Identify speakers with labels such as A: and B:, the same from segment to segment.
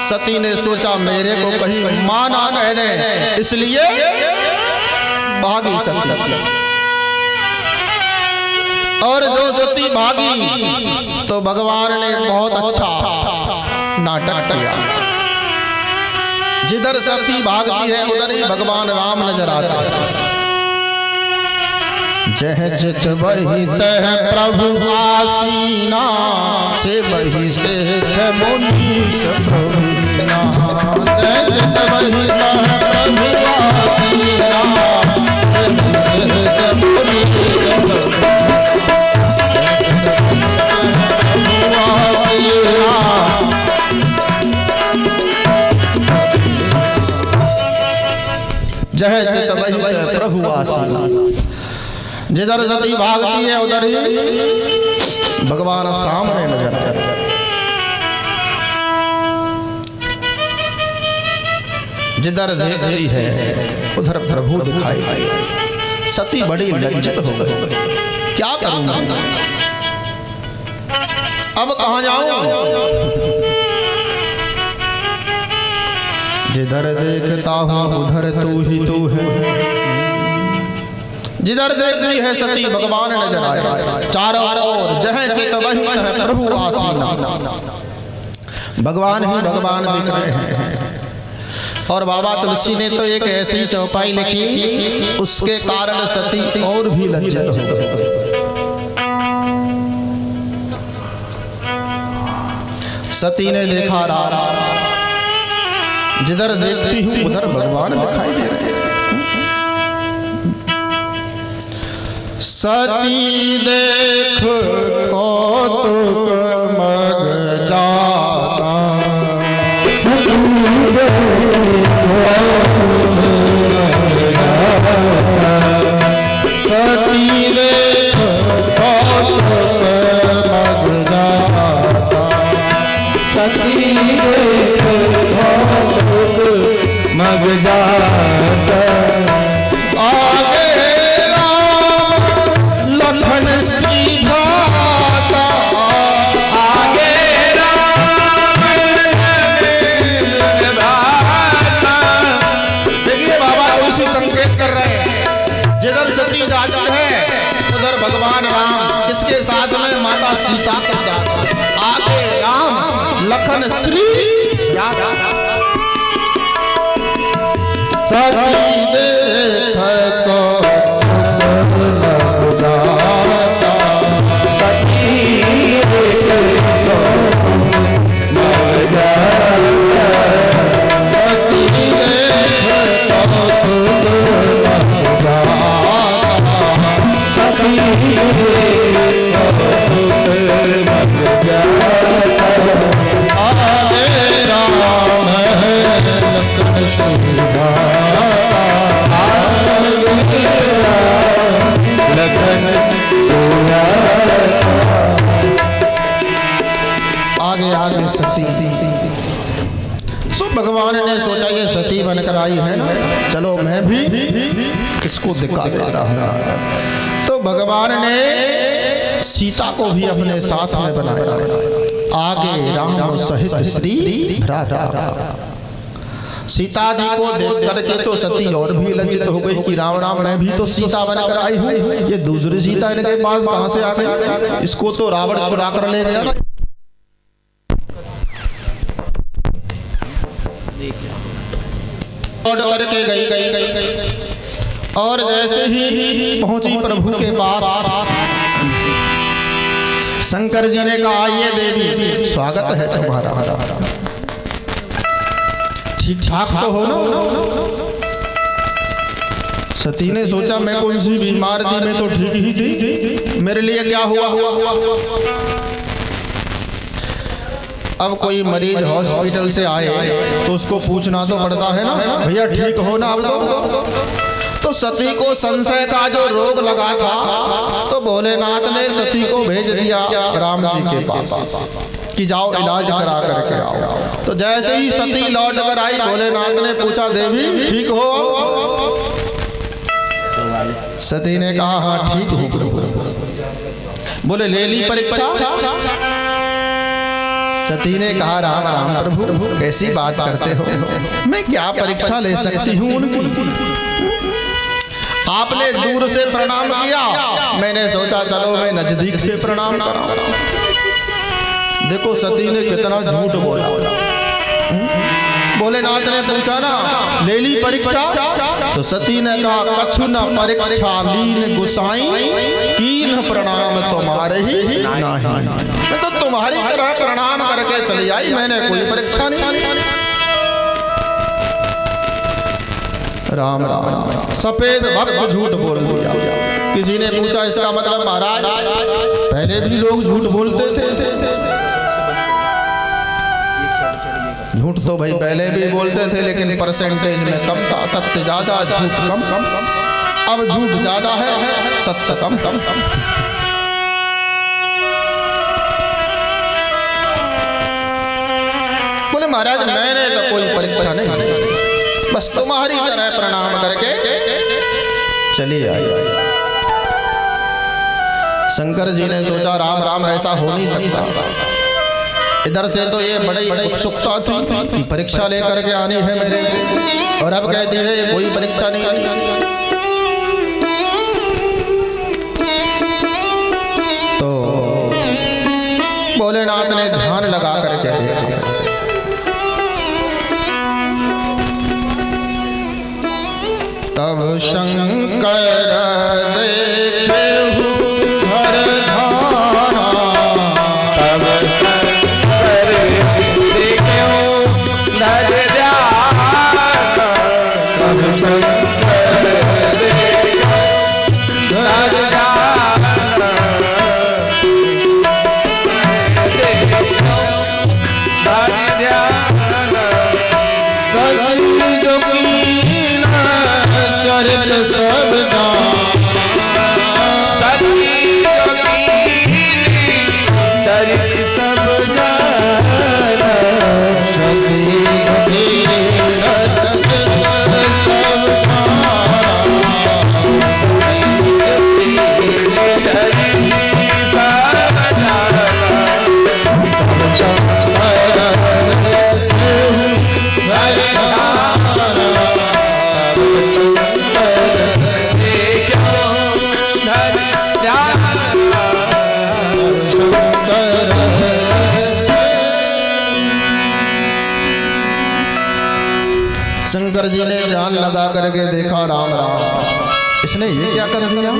A: सती ने सोचा मेरे को कहीं मां ना कह दे, इसलिए भागी सती। और जो सती भागी तो भगवान ने बहुत अच्छा नाटक किया। जिधर सती भागती है उधर ही भगवान राम नजर आते हैं। जह चित वही तह प्रभु आसीना, से वही से मुनीष प्रवीणा। जह चित वही तह प्रभु आसीना, से वही से मुनीष प्रवीणा। जह चित वही तह प्रभु आसीना। जिधर सती भागती है उधर ही भगवान सामने नजर आते हैं। जिधर देखती है उधर प्रभु दिखाई दे। सती बड़ी लज्जित हो गई, क्या करूंगा, अब कहां जाऊं। जिधर देखता हूं उधर तू ही तू है। जिधर देखती है सती भगवान नजर आए चारों ओर। जह चित वही तह प्रभु आसीना, भगवान ही भगवान दिख रहे हैं। और बाबा तुलसी ने तो एक ऐसी चौपाई लिखी, उसके कारण सती और भी लज्जित हो गई। सती ने देखा राम, जिधर देखती हूं उधर भगवान दिखाई दे रहे हैं। सती देख कौतुक मग जाता, सती देख कौतुक मग जाता, सती देख कौतुक मग जाता, सती देख कौतुक मग जाता। लखन श्री भाता, आगे राम भाता। देखिए बाबा उसी संकेत कर रहे हैं। जिधर सती जाती है उधर भगवान राम किसके साथ में, माता सीता के साथ। आगे राम लखन श्री भाता। सती देख को भगवान ने सोचा ये सती बनकर आई है ना, चलो मैं भी इसको दिखा देता हूं। तो भगवान ने सीता को भी अपने साथ में बनाया। आगे राम सहित स्त्री भ्राता। सीता जी को देख करके तो सती और भी लज्जित हो गई कि राम राम मैं भी तो सीता बनकर आई हूँ, ये दूसरी सीता इनके पास कहां से आ गई, इसको तो रावण चुरा कर ले गया ना। करके गई और जैसे ही पहुंची प्रभु के पास, शंकर जी ने कहा ये देवी स्वागत है तुम्हारा, ठीक ठाक तो हो ना। सती ने सोचा मैं कौन सी बीमार थी, मैं तो ठीक ही थी, मेरे लिए क्या हुआ। अब कोई मरीज हॉस्पिटल से आए तो उसको पूछना तो पड़ता है ना, भैया ठीक हो ना अब तो सती को संशय का जो रोग लगा था तो भोलेनाथ ने सती को भेज दिया राम जी के पास कि जाओ इलाज करा करके आओ। तो जैसे ही सती लौट कर आई, भोलेनाथ ने पूछा देवी ठीक हो। सती ने कहा हाँ ठीक हूँ। बोले ले ली परीक्षा। सती ने कहा राम राम प्रभु कैसी बात करते हो, मैं क्या परीक्षा ले सकती हूँ उनकी। आपने दूर से प्रणाम किया, मैंने सोचा चलो मैं नजदीक से प्रणाम कराऊं। देखो सती ने कितना झूठ बोला। भोलेनाथ ने पूछा ना ले ली परीक्षा, तो सती ने कहा कछु न परीक्षा लीन गुसाई, कीन प्रणाम तुम्हारे ही नाही। मैं तो तुम्हारी तरह प्रणाम करके चली आई, मैंने कोई परीक्षा नहीं। राम राम राम, सफेद भक्त झूठ बोल दिया। किसी ने पूछा इसका मतलब महाराज पहले भी लोग झूठ बोलते थे। झूठ तो भाई पहले भी बोलते थे, लेकिन परसेंटेज में कम था। सत्य ज्यादा झूठ कम। अब झूठ ज्यादा है, सत्य कम। बोले महाराज मैंने तो कोई परीक्षा नहीं, बस तुम्हारी तरह प्रणाम करके चली आई। शंकर जी ने सोचा राम राम ऐसा हो नहीं सकता। इधर से तो ये बड़ी उत्सुकता थी कि परीक्षा लेकर के आनी है मेरे को, और अब कहती है ये कोई परीक्षा नहीं आनी। तो भोलेनाथ ने ध्यान लगा करके देखा, तब शंकर देखे हर धारा, तब शंकर देखे हर ध्यान, तब शंकर देखे हर ध्यान, हर ध्यान, सदी जो चरित सब चरित सब शंकर जी ने ध्यान लगा करके देखा राम राम इसने ये क्या कर दिया।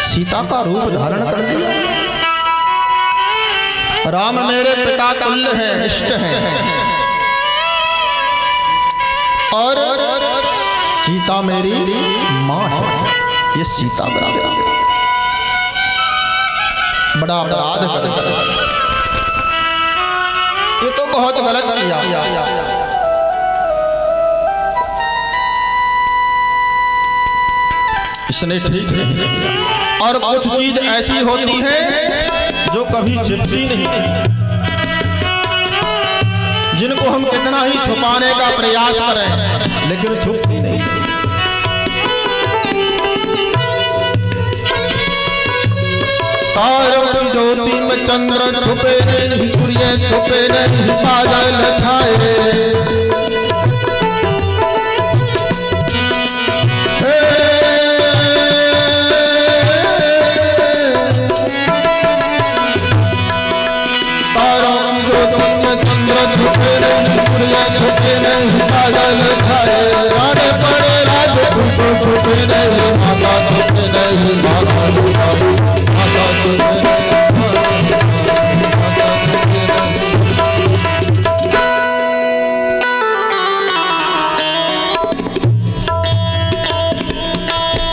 A: सीता का रूप धारण कर दिया। राम मेरे पिता तुल्य हैं, इष्ट हैं, और सीता मेरी माँ है। ये सीता बड़ा अपराध कर, ये तो बहुत गलत किया। इसने ठीक नहीं। और कुछ चीज ऐसी होती है जो कभी छिपती नहीं, जिनको हम कितना ही छुपाने का प्रयास करें लेकिन छुपती नहीं। तारों की ज्योति में चंद्र छुपे नहीं, सूर्य छुपे नहीं, बादल छाए। तारों की ज्योति में चंद्र छुपे नहीं, सूर्य छुपे नहीं, बादल छाए। राणे पड़े राजपूत छुपे नहीं, माता छुपे नहीं,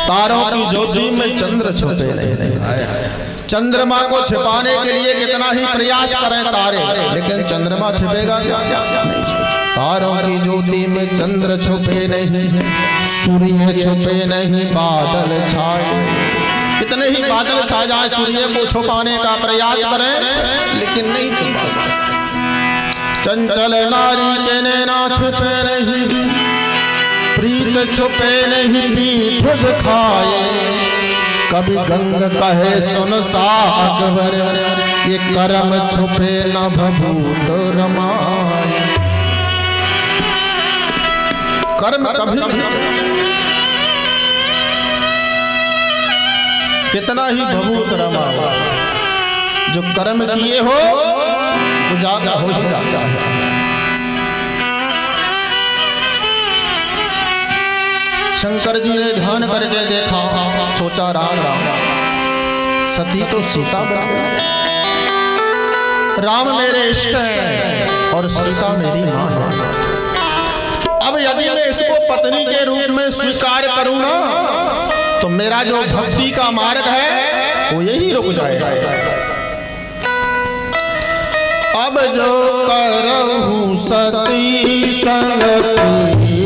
A: तारों की ज्योति में चंद्र छुपे नहीं। चंद्रमा को छिपाने के लिए कितना ही प्रयास करें तारे, लेकिन चंद्रमा छिपेगा क्या? नहीं छिपेगा। तारों की ज्योति में चंद्र छुपे नहीं, सूर्य छुपे नहीं, बादल छाए। कितने ही बादल छा जाए, सूर्य को छुपाने का प्रयास करें लेकिन नहीं छुपा सकते। चंचल नारी के नैना छुपे नहीं, प्रीत छुपे नहीं, पीठ दिखाए। कभी गंग कहे सुन सागर, ये करम छुपे न भभूत रमाए। कर्म कभी कितना ही भभूत रमा, जो कर्म किए हो उजागर हो ही जाता है। शंकर जी ने ध्यान करके देखा, सोचा राम राम, सती तो सीता बन गई। राम मेरे इष्ट हैं और सीता मेरी मां है। अब यदि मैं इसको पत्नी के रूप में स्वीकार करूं ना, तो मेरा जो भक्ति का मार्ग है वो यही रुक जाएगा। अब जो करहूं सती संगति,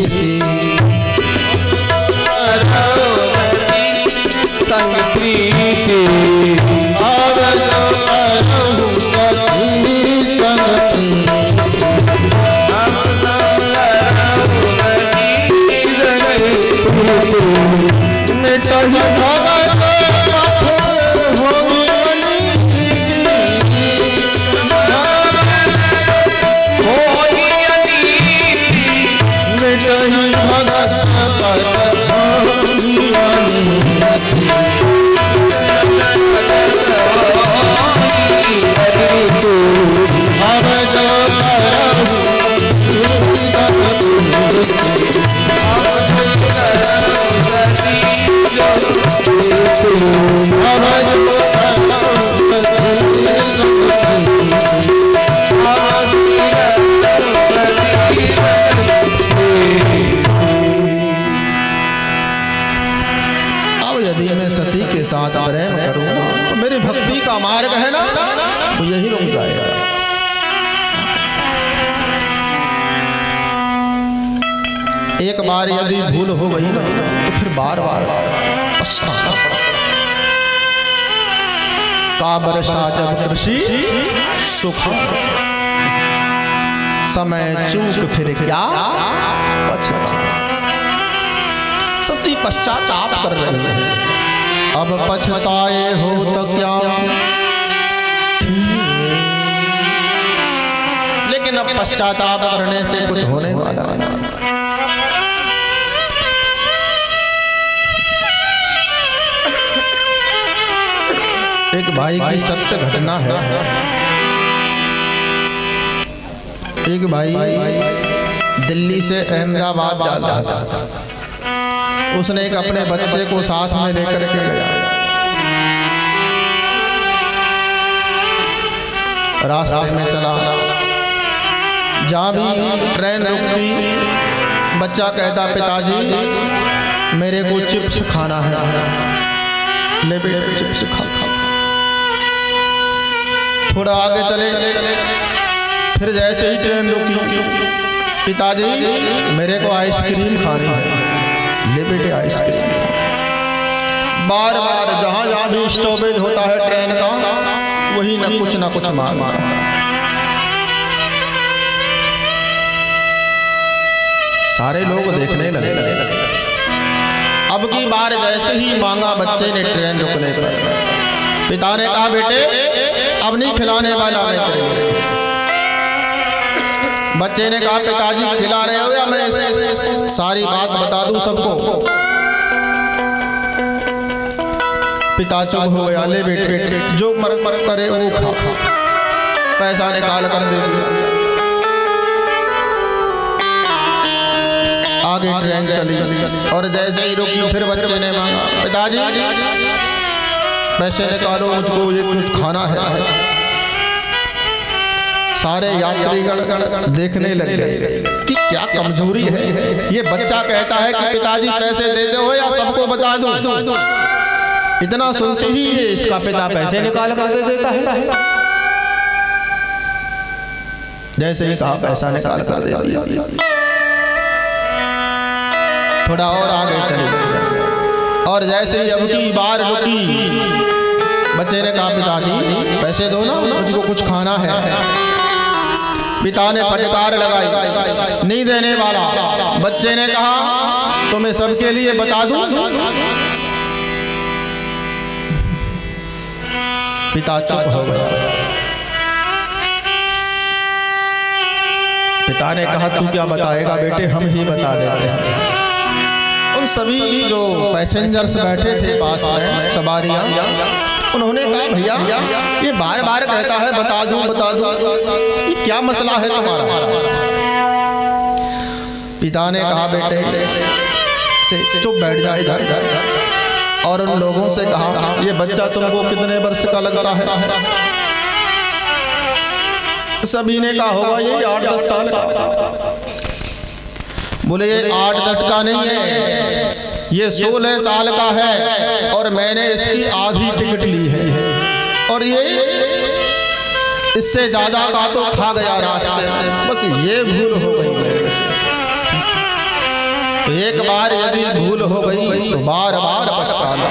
A: संग प्रीति, अब जो करहूं सती संगति, मिटहि भगत साथ प्रेम करूंगा तो मेरी भक्ति का मार्ग है ना, वो यही रुक जाएगा। एक बार यदि भूल हो गई ना, तो फिर बार बार पछताना। का वर्षा जब कृषि सुख, समय चूक फिर क्या पछता। सती पश्चाताप कर रही है, अब पछताए हो तो क्या, लेकिन अब पश्चाताप करने से कुछ होने वाला है। एक भाई की सत्य घटना है। एक भाई दिल्ली से अहमदाबाद जा रहा था। उसने एक अपने बच्चे को साथ में लेकर के गया। रास्ते में चला, जहाँ भी ट्रेन रुकती, बच्चा कहता पिताजी मेरे को चिप्स खाना है, ले बेटे चिप्स खा। थोड़ा आगे चले, फिर जैसे ही ट्रेन रुकी, पिताजी मेरे को आइसक्रीम खानी है, ले बेटे आइसक्रीम। बार बार जहां जहां भी स्टॉपेज होता है ट्रेन का, वही ना कुछ मांगता। सारे लोग देखने लगे। अब की बार जैसे ही मांगा बच्चे ने ट्रेन रुकने पर, पिता ने कहा बेटे अब नहीं खिलाने वाला मैं तेरे लिए। बच्चे ने कहा पिताजी खिला रहे हो या मैं सारी बात बता दूं सबको। पिता चुप हो गया, ले बेटे जो मर करे वो खा। पैसा निकाल कर दे दिया। आगे ट्रेन चली और जैसे ही रुकी फिर बच्चे ने मांगा पिताजी पैसे निकालो, मुझको ये कुछ खाना है। सारे यात्रीगण देखने लग गए कि क्या कमजोरी है। ये बच्चा कहता है कि पिताजी पैसे देते हो या सबको बता दूं। इतना सुनते ही इसका पिता पैसे निकाल कर दे देता है। जैसे ही कहा पैसा निकाल कर दे दिया। थोड़ा और आगे चले और जैसे ही अब की बार रुकी, बच्चे ने कहा पिताजी पैसे दो ना, मुझको कुछ खाना है। पिता ने फटकार लगाई, नहीं देने वाला। बच्चे ने कहा तो मैं सबके लिए बता दूं। पिता चुप हो गया। पिता ने कहा तू क्या बताएगा बेटे, हम ही बता देते हैं। उन सभी जो पैसेंजर्स बैठे थे पास में, सवारियां, उन्होंने कहा भैया ये बार बार कहता है बता दूं बता दूं, ये क्या मसला है तुम्हारा? पिता ने कहा बेटे से चुप बैठ जा इधर, और उन लोगों से कहा ये बच्चा तुमको कितने वर्ष का लगता है? सभी ने कहा होगा ये 8-10 साल का। बोले ये 8-10 का नहीं है, ये 16 साल का है, और मैंने इसकी आधी टिकट ली है, और ये इससे ज्यादा का तो खा गया रास्ते में, बस ये भूल हो गई मेरे से। तो एक बार यदि भूल हो गई तो बार बार पछताना।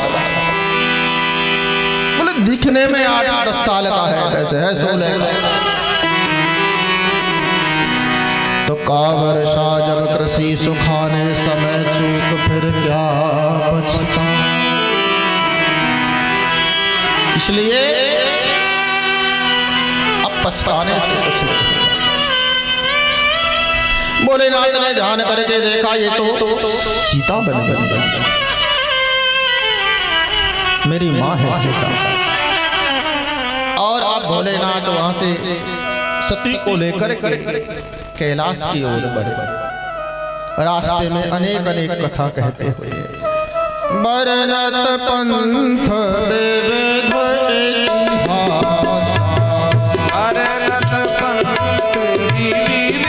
A: बोले दिखने में 8-10 साल का है, वैसे है 16 का। तो का वर्षा जब कृषि सुखाने समय चूक फिर क्या पछता। इसलिए अब पछताने से कुछ नहीं। भोलेनाथ ने ध्यान करके देखा ये तो सीता बन गई, मेरी माँ है सीता। और अब भोलेनाथ वहां से सती को लेकर के कैलाश की ओर बढ़े। रास्ते में अनेक अनेक कथा कहते हुए बरनत पंथ विविध इतिहास,
B: बरनत पंथ विविध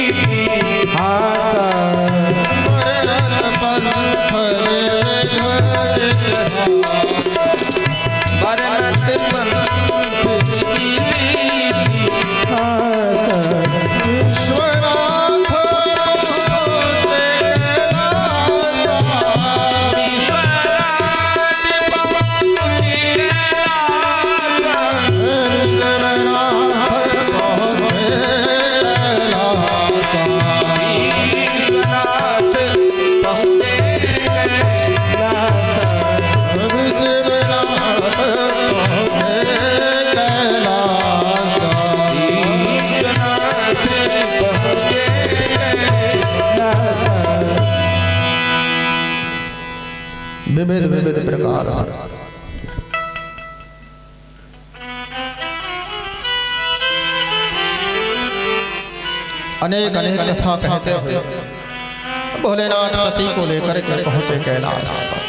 B: इतिहास,
A: बरनत पंथ विविध इतिहास,
B: बरनत पंथ विविध इतिहास।
A: विविध विविध प्रकार से अनेक अनेक कथा कहते हुए भोलेनाथ सती को लेकर के पहुंचे कैलाश पर।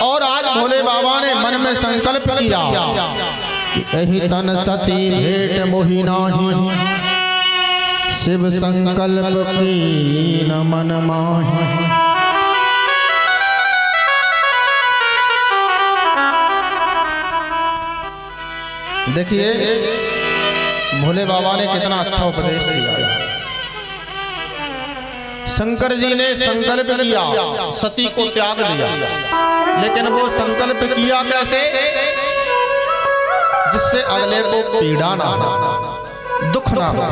A: और आज भोले बाबा ने मन में संकल्प किया कि एहि तन सती भेंट मोहि नाहि, शिव संकल्प कीन मन माहि। देखिए भोले बाबा ने कितना अच्छा उपदेश दिया। शंकर जी ने संकल्प किया, सती को त्याग दिया, लेकिन वो संकल्प किया कैसे? जिससे अगले को पीड़ा ना हो, दुख ना हो।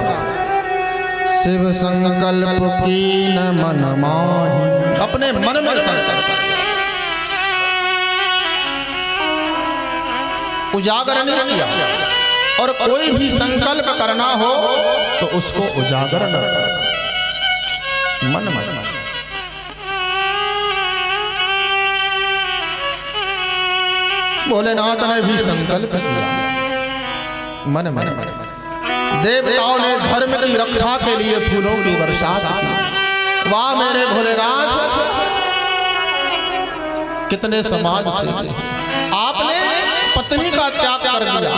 A: शिव संकल्प कीन मन माहि, अपने मन में संकल्प उजागर नहीं किया। और कोई भी संकल्प करना हो तो उसको उजागर न कर, मन में। भोलेनाथ ने भी संकल्प किया मन में। देवताओं ने धर्म की रक्षा के लिए फूलों की बरसात की। वाह मेरे भोलेनाथ, कितने समाज से आपने पत्नी का त्याग कर दिया,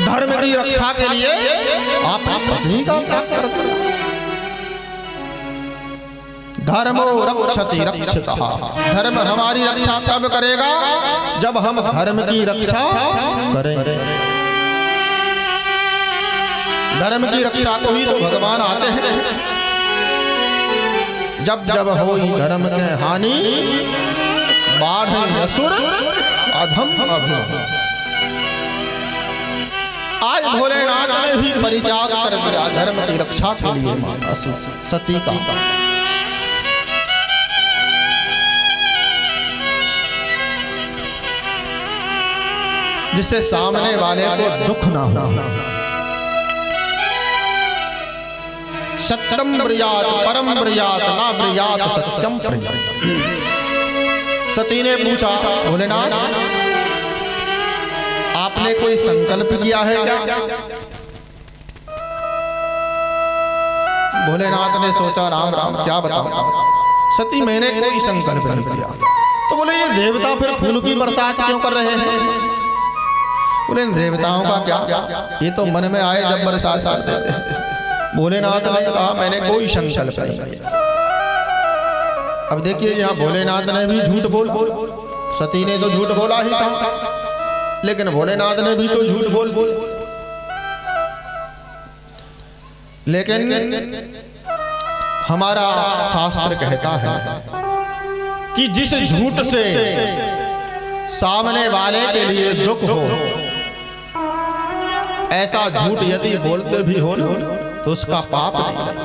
A: धर्म की रक्षा के लिए आप पत्नी का त्याग कर दिया। धर्मो रक्षति रक्षितः, धर्म हमारी रक्षा कब करेगा? जब हम धर्म की रक्षा करेंगे। धर्म की रक्षा को ही तो भगवान आते हैं। जब जब होई धर्म के हानि, बाढ़े असुर अधम अभिमान। आज भोलेनाथ ने ही परित्याग कर दिया धर्म की रक्षा के लिए सती का। जिससे सामने वाले को दुख ना हो। सत्यम ब्रियात परम ब्रियात ना ब्रियात सत्यम प्रियात। सती ने पूछा, भोलेनाथ आपने कोई संकल्प किया है क्या? भोलेनाथ ने सोचा, राम राम क्या बताऊं सती, मैंने कोई संकल्प नहीं किया। तो बोले ये देवता फिर फूल की बरसात क्यों कर रहे हैं? बोले देवताओं का क्या, ये तो मन में आए जब बरसात करते थे। भोलेनाथ ने कहा मैंने कोई संकल्प नहीं किया। अब देखिए यहाँ भोलेनाथ ने भी झूठ बोला, सती ने तो झूठ बोला ही था, लेकिन भोलेनाथ ने भी तो झूठ बोल दिया। लेकिन हमारा शास्त्र कहता है कि जिस झूठ से सामने वाले के लिए दुख हो, ऐसा झूठ यदि बोलते भी हो ना तो उसका पाप नहीं लगता।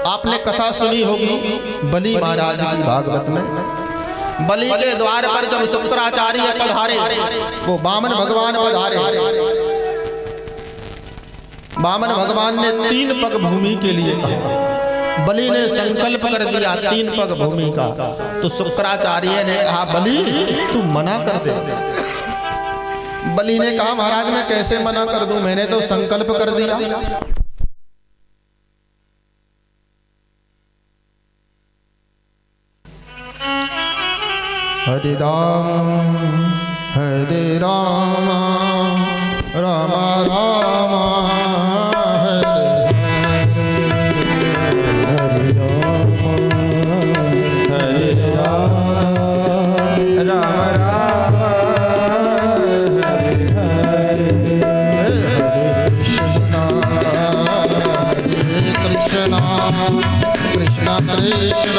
A: आपने कथा सुनी होगी बलि महाराज की भागवत में। बलि के द्वार पर जब शुक्राचार्य पधारे, वो वामन भगवान पधारे। वामन भगवान ने 3 पग भूमि के लिए कहा। बलि ने संकल्प कर दिया 3 पग भूमि का, तो शुक्राचार्य ने कहा बलि तू मना कर दे। बलि ने कहा महाराज मैं कैसे मना कर दूं, मैंने तो संकल्प कर दिया। हरे राम राम राम हरे
B: हरे राम राम राम हरे हरे
A: कृष्ण कृष्ण कृष्ण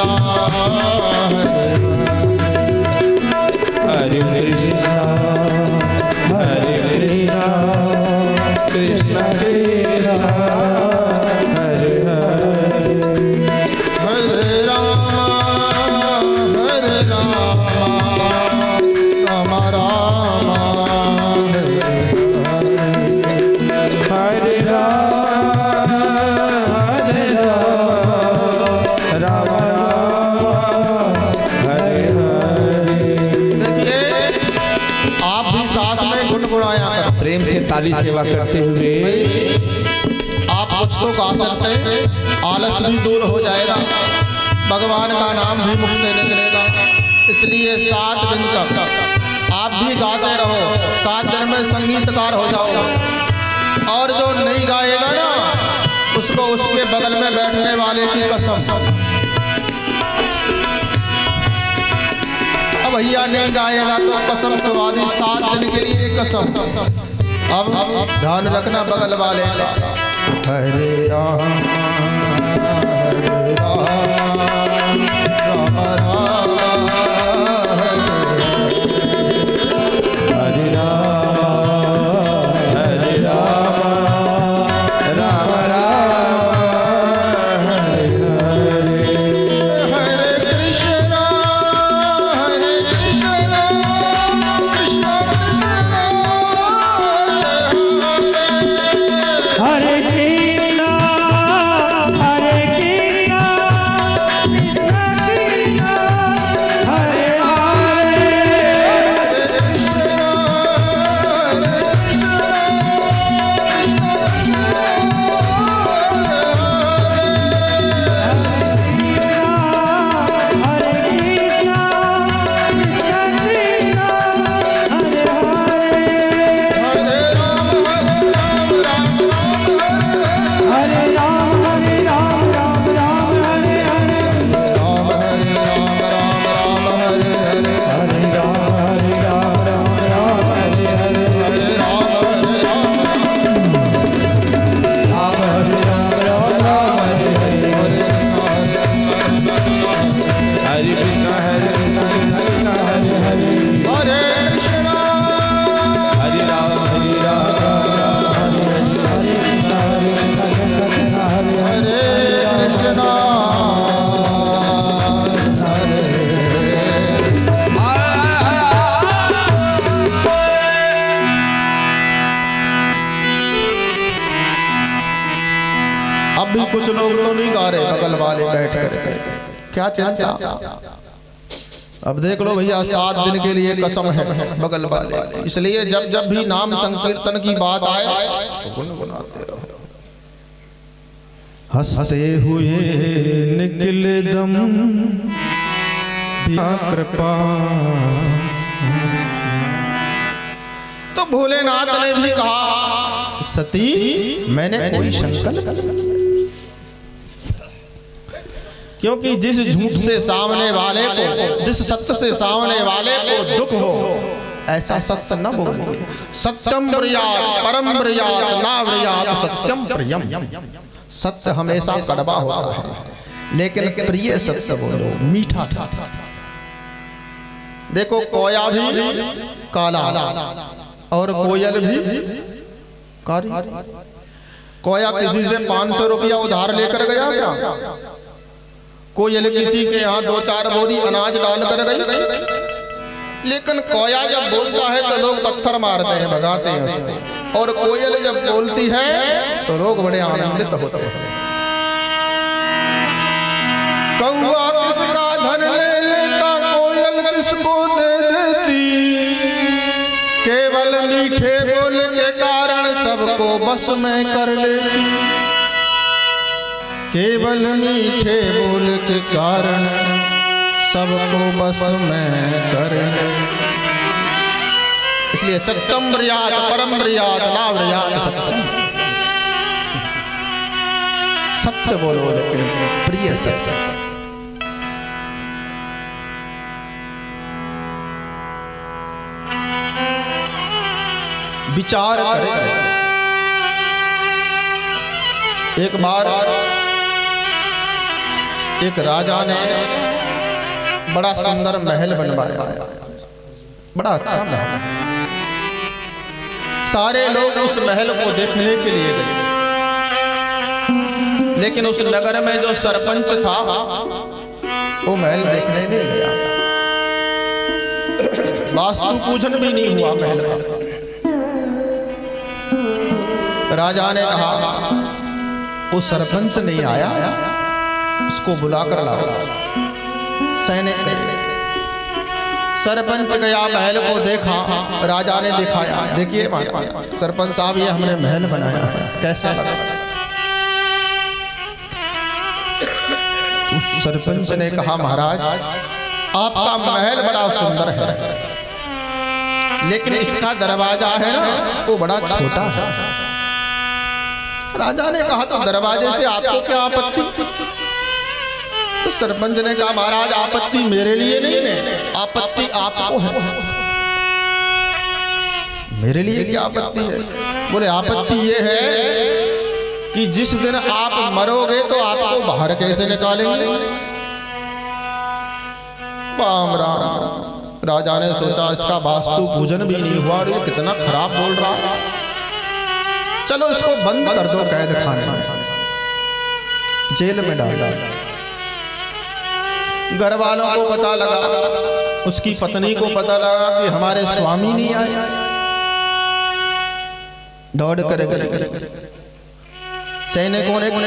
B: हरे कृष्णा कृष्ण कृष्ण हरे हरे
A: हरे राम राम राम
B: हरे राम राम हरे हरे।
A: आप भी साथ में गुनगुनाया करो।
B: प्रेम से ताली सेवा करते हुए
A: आप कुछ तो गा सकते हैं, आलस भी दूर हो जाएगा, भगवान का नाम भी मुख से निकलेगा। इसलिए 7 दिन तक आप भी गाते रहो, 7 दिन में संगीतकार हो जाओ। और जो नहीं गाएगा ना उसको उसके बगल में बैठने वाले की कसम, अब भैया नहीं गाएगा तो कसम खुवादी 7 दिन के लिए कसम। अब ध्यान रखना बगल वाले का। हरे राम राम राम
B: हरे राम राम राम हरे हरे।
A: हरे कृष्ण कृष्ण कृष्ण
C: हरे कृष्णा
A: कुछ लोग तो नहीं गा रहे बगल वाले बैठ कर, क्या चिंता। अब देख लो भैया 7 दिन के लिए कसम है बगल वाले, इसलिए जब जब भी नाम संकीर्तन की बात आए तो गुनगुनाते रहो। हंसते हुए निकले दम बिना कृपा। तो भोलेनाथ ने भी कहा सती मैंने कोई संकल्प, क्योंकि जिस झूठ से सामने वाले को, जिस सत्य से सामने वाले को दुख हो ऐसा सत्य न बोलो। सत्यम ब्रियात परम ब्रियात ना ब्रियात सत्यम प्रियम। सत्य हमेशा कड़वा होता है लेकिन प्रिय सत्य बोलो, मीठा सत्य। देखो कोया भी काला और कोयल भी कारी। कोया किसी से 500 रुपया उधार लेकर गया क्या? कोयल किसी के यहाँ 2-4 बोरी अनाज डाल कर गई। लेकिन कोया जब बोलता है तो लोग पत्थर मारते हैं, भगाते हैं उसको, और कोयल जब बोलती है तो लोग बड़े आनंदित होते हैं। कौआ किसका धन ले लेता, कोयल किसको दे देती। केवल मीठे बोल के कारण सबको बस में कर लेती। केवल मीठे बोल के कारण सबको बस में कर लेती। इसलिए सत्यम ब्रियात परम ब्रियात ना ब्रियात सत्यम। सत्य बोलो लेकिन प्रिय सत्य। विचार करें। एक बार एक राजा ने बड़ा सुंदर महल बनवाया, बड़ा अच्छा महल। सारे लोग उस महल को देखने के लिए गए, लेकिन उस नगर में जो सरपंच था वो महल देखने नहीं गया। वास्तु पूजन भी नहीं हुआ महल का। राजा ने कहा वो सरपंच नहीं आया, उसको बुलाकर लाओ। सैनिक गए, सरपंच गया, महल को देखा, राजा ने दिखाया, देखिए सरपंच साहब ये हमने महल बनाया है, कैसा लगा? उस सरपंच ने कहा महाराज आपका महल बड़ा सुंदर है, लेकिन इसका दरवाजा है ना वो बड़ा छोटा है। राजा ने कहा तो दरवाजे से आपको क्या आपत्ति? तो सरपंच ने कहा महाराज आपत्ति मेरे लिए नहीं है, आपत्ति आपको है। मेरे लिए क्या आपत्ति है? बोले आपत्ति ये है कि जिस दिन आप मरोगे तो आपको बाहर कैसे निकालेंगे? राम राम। राजा ने सोचा इसका वास्तु पूजन भी नहीं हुआ और ये कितना खराब बोल रहा है, चलो इसको बंद कर दो कैद खाने में, जेल में डाला। घर वालों को पता लगा, उसकी पत्नी को पता लगा कि हमारे स्वामी नहीं आए। दौड़ कर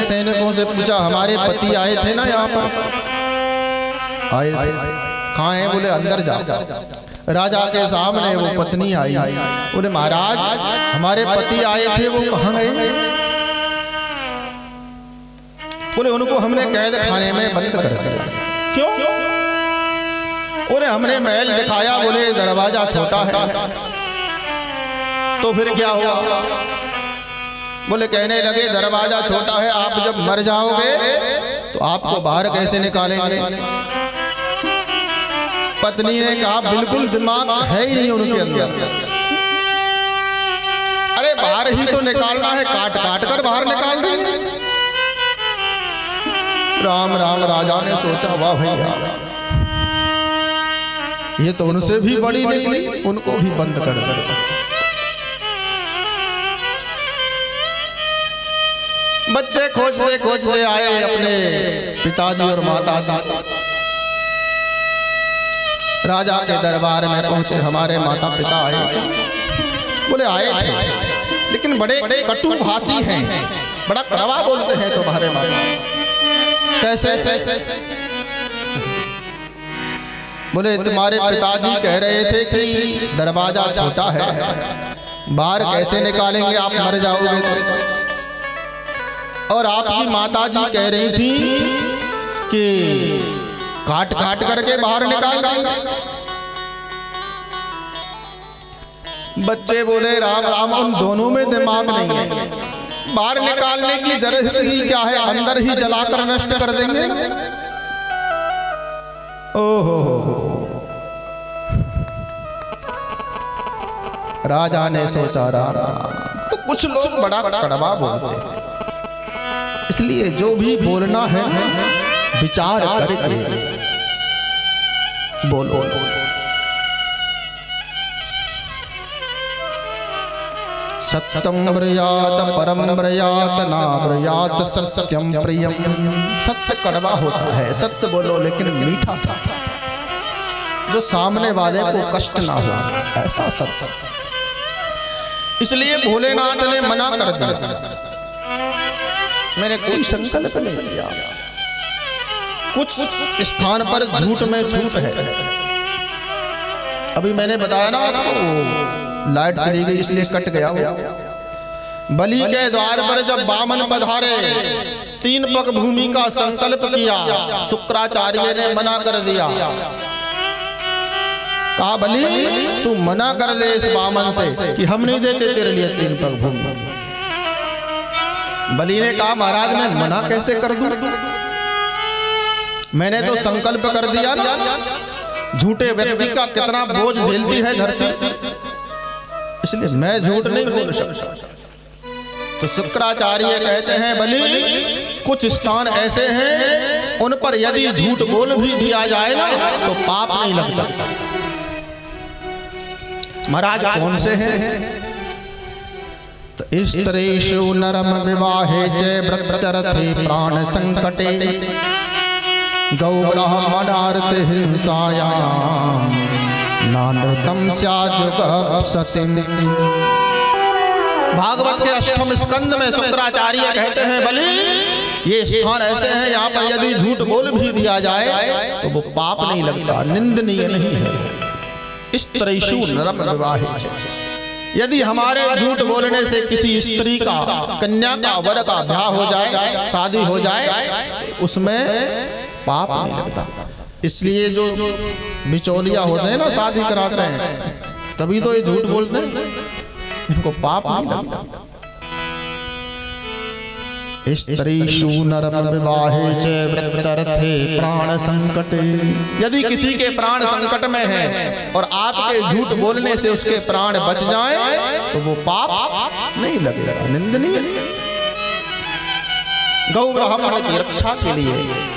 A: सैनिकों से पूछा हमारे पति आए थे ना यहाँ पर? आए कहाँ हैं? बोले अंदर जाओ। राजा के सामने वो पत्नी आई, बोले महाराज हमारे पति आए थे, वो कहाँ गए? बोले उनको हमने कैद खाने में बंद कर दिया। क्यों? बोले हमने महल दिखाया, बोले दरवाजा छोटा है। तो फिर क्या हुआ? बोले कहने लगे दरवाजा छोटा है, आप जब मर जाओगे तो आपको बाहर कैसे निकालेंगे? पत्नी ने कहा बिल्कुल दिमाग है ही नहीं उनके अंदर, अरे बाहर ही तो निकालना है, काट काट कर बाहर निकाल देंगे। राम राम। राजा ने सोचा वाह भैया ये तो उनसे भी बड़ी निकली, उनको भी बंद कर दो। बच्चे खोजते खोजते आए अपने पिताजी और माताजी, राजा के दरबार में पहुंचे। हमारे माता पिता आए, बोले आए थे लेकिन बड़े कटु भाषी हैं, बड़ा कड़वा बोलते हैं तुम्हारे माँ। कैसे? बोले तुम्हारे पिताजी कह रहे थे कि दरवाजा छोटा है, बाहर कैसे निकालेंगे, आप मर जाओगे तो। और आपकी माताजी कह रही थी कि काट काट करके बाहर निकाल देंगे। बच्चे बोले राम राम, उन दोनों में दिमाग नहीं है, बाहर निकालने की जरूरत ही क्या है, अंदर ही जलाकर नष्ट कर देंगे। ओहो, राजा ने सोचा राम। तो कुछ लोग बड़ा कड़वा बोलते हैं, इसलिए जो भी बोलना है विचार करके बोलो। सत्यम ब्रयात परम ब्रयात ना ब्रयात सत्यम प्रियम। सत्य कड़वा होता है, सत्य बोलो लेकिन मीठा सा, जो सामने वाले को कष्ट ना हो, ऐसा सत्य। इसलिए भोलेनाथ ने मना कर दिया, मैंने कोई संकल्प नहीं किया। कुछ स्थान पर झूठ में झूठ है। अभी मैंने बताया ना आपको, लाइट चली गई इसलिए कट गया। बलि के द्वार पर जब वामन पधारे, 3 पग भूमि का संकल्प किया, शुक्राचार्य ने मना कर दिया। कहा बलि तू मना कर दे इस वामन से कि हम नहीं देते तेरे लिए 3 पग भूमि। बलि ने कहा महाराज मैं मना कैसे कर दूं, मैंने तो संकल्प कर दिया ना। झूठे व्यक्ति का कितना बोझ झेलती है धरती, इसलिए मैं झूठ नहीं बोल सकता। तो शुक्राचार्य कहते हैं बलि कुछ स्थान ऐसे हैं उन पर यदि झूठ बोल भी दिया जाए ना तो पाप नहीं लगता। महाराज कौन से हैं? तो स्त्रीषु नरम विवाहे च व्रतरथे प्राण संकटे गौ ब्राह्मणार्थ हिंसायाम नानृतम स्याजुगप्सतिम। भागवत के 8वें स्कंद में शुक्राचार्य कहते हैं बलि ये स्थान ऐसे हैं यहाँ पर यदि झूठ बोल भी दिया जाए तो वो पाप नहीं लगता, निंदनीय नहीं है। स्त्रीषु नरम विवाहे च, यदि हमारे झूठ बोलने से किसी स्त्री का, कन्या का, वर का ब्याह हो जाए, शादी हो जाए, उसमें पाप नहीं लगता। इसलिए जो बिचौलिया होते हैं ना, शादी कराते हैं, तभी तो ये झूठ बोलते हैं, इनको पाप नहीं लगता। स्त्रीषु नरम विवाहे च व्रतरथे प्राण संकटे, यदि किसी के प्राण संकट में है और आपके झूठ बोलने से उसके प्राण बच जाएं तो वो पाप नहीं लगेगा, निंदनीय नहीं। गौ ब्राह्मण की रक्षा के लिए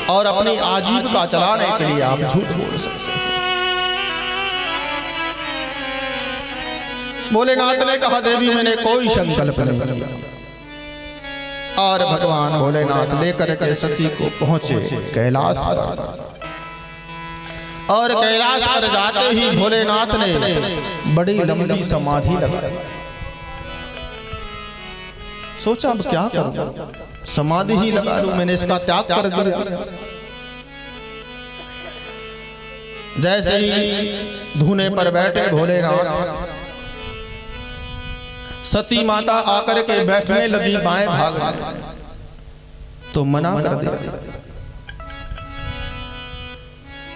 A: और अपनी आजीविका चलाने के लिए आप झूठ बोल सकते हैं। भोलेनाथ ने कहा देवी मैंने कोई संकल्प नहीं किया। और भगवान भोलेनाथ लेकर के सती को पहुंचे कैलाश पर, और कैलाश पर जाते ही भोलेनाथ ने बड़ी लंबी समाधि लगाई। सोचा अब क्या करूं, समाधि ही लगा लूं, मैंने इसका त्याग कर दिया। जैसे ही धूने पर बैठे भोलेनाथ, सती माता आकर के बैठने लगी बाएं भाग में, तो मना कर दिया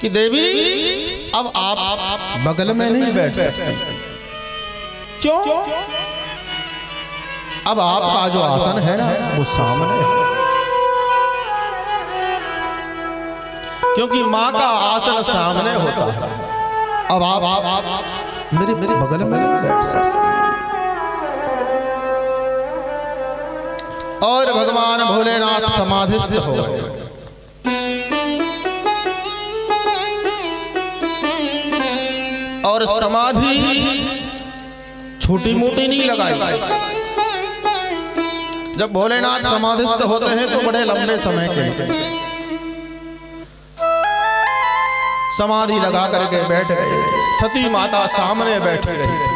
A: कि देवी अब आप बगल में नहीं बैठ सकते। क्यों? अब आपका जो आसन है ना वो सामने है, क्योंकि माँ का आसन सामने होता है। अब आप मेरे बगल में नहीं बैठ सकते। और भगवान भोलेनाथ समाधिस्थ हो गए। और समाधि छोटी मोटी नहीं लगाई। जब भोलेनाथ समाधिस्थ होते हैं तो बड़े लंबे समय के लिए समाधि लगा करके बैठ गए। सती माता सामने बैठी रही।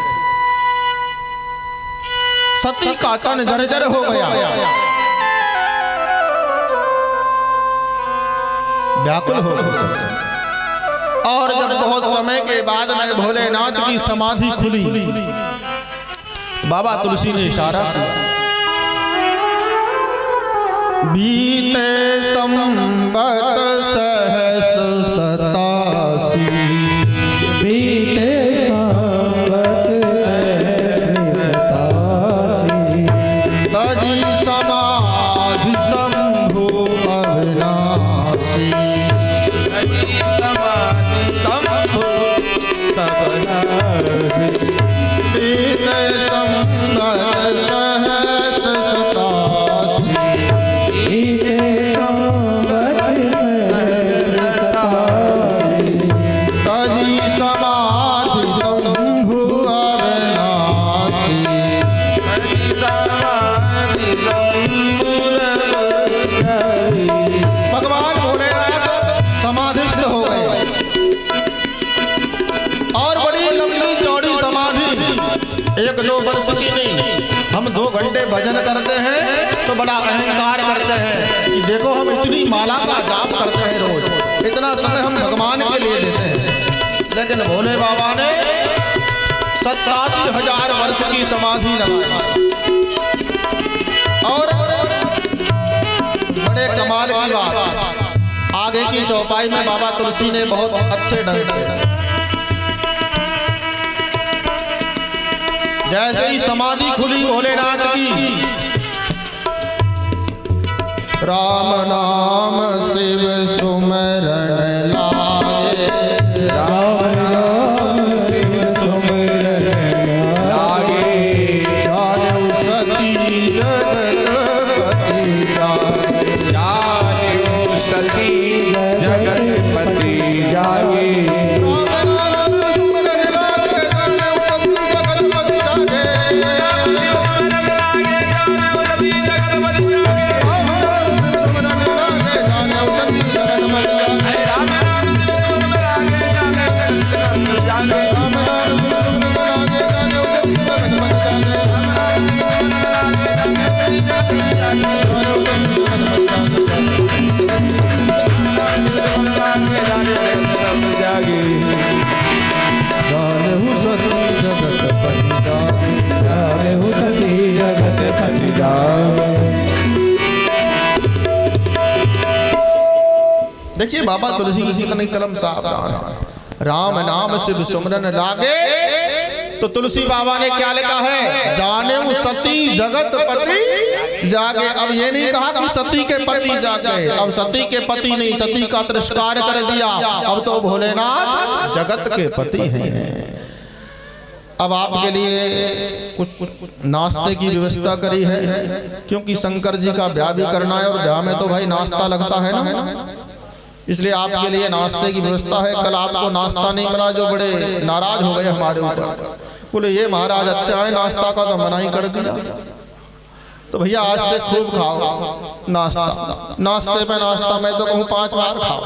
A: सती का तन जर्जर हो गया, व्याकुल हो गए। और जब बहुत समय के बाद में भोलेनाथ की समाधि खुली, बाबा तुलसी ने इशारा किया, बीते संबत सहस 87,
B: बीते संबत सहस 87,
A: तजी समाधि शंभु अविनाशी,
B: तजी समाधि शंभु अविनाशी,
A: बीते संबत सहस 87, तजी समाधि शंभु अविनाशी। भगवान भोलेनाथ समाधिस्थ हो गए और बड़ी लंबी चौड़ी समाधि, 1-2 वर्ष की नहीं। हम 2 घंटे भजन करते हैं तो बड़ा अहंकार करते हैं कि देखो हम इतनी माला का जाप करते हैं रोज, इतना समय हम भगवान के लिए देते हैं। लेकिन भोले बाबा ने 87,000 वर्ष की समाधि लगाई और बड़े कमाल की बात, आगे की चौपाई में बाबा तुलसी ने बहुत अच्छे ढंग से, जैसे ही समाधि खुली भोलेनाथ की, राम नाम शिव सुमरण लागे,
B: राम नाम शिव सुमिरन लागे,
A: जाने सती जगतपति जागे,
B: जाने सती जगतपति जागे,
A: राम नाम शिव सुमरण लागे, जाने सती जगतपति जागे, राम नाम शिव सुमरण लागे, जाने सती जगतपति जागे,
B: राम नाम जागे,
A: राम नाम शिव सुमरण लागे, जाने सती जगतपति जागे, जाने सती जगतपति जागे,
B: जाने सती जगतपति जागे।
A: देखिए बाबा तुलसी की कितनी कलम सावधान है। राम नाम शिव सुमरन लागे, तो तुलसी बाबा ने क्या लिखा है, जाने सती जगतपति जागे। अब ये नहीं कहा कि सती के पति जागे, अब सती के पति नहीं, सती का तिरस्कार कर दिया, अब तो भोलेनाथ जगत के पति हैं। अब आपके लिए कुछ नाश्ते की व्यवस्था करी है, क्योंकि शंकर जी का ब्याह भी करना है और ब्याह में तो भाई नाश्ता लगता है ना, इसलिए आपके लिए नाश्ते की व्यवस्था है। कल आपको नाश्ता नहीं मिला, जो बड़े नाराज हो गए हमारे ऊपर, बोले ये महाराज अच्छा है, नाश्ता का तो मनाही कर दिया। तो भैया आज से खूब खाओ नाश्ता, नाश्ते पे नाश्ता मैं तो कहूँ 5 बार खाओ।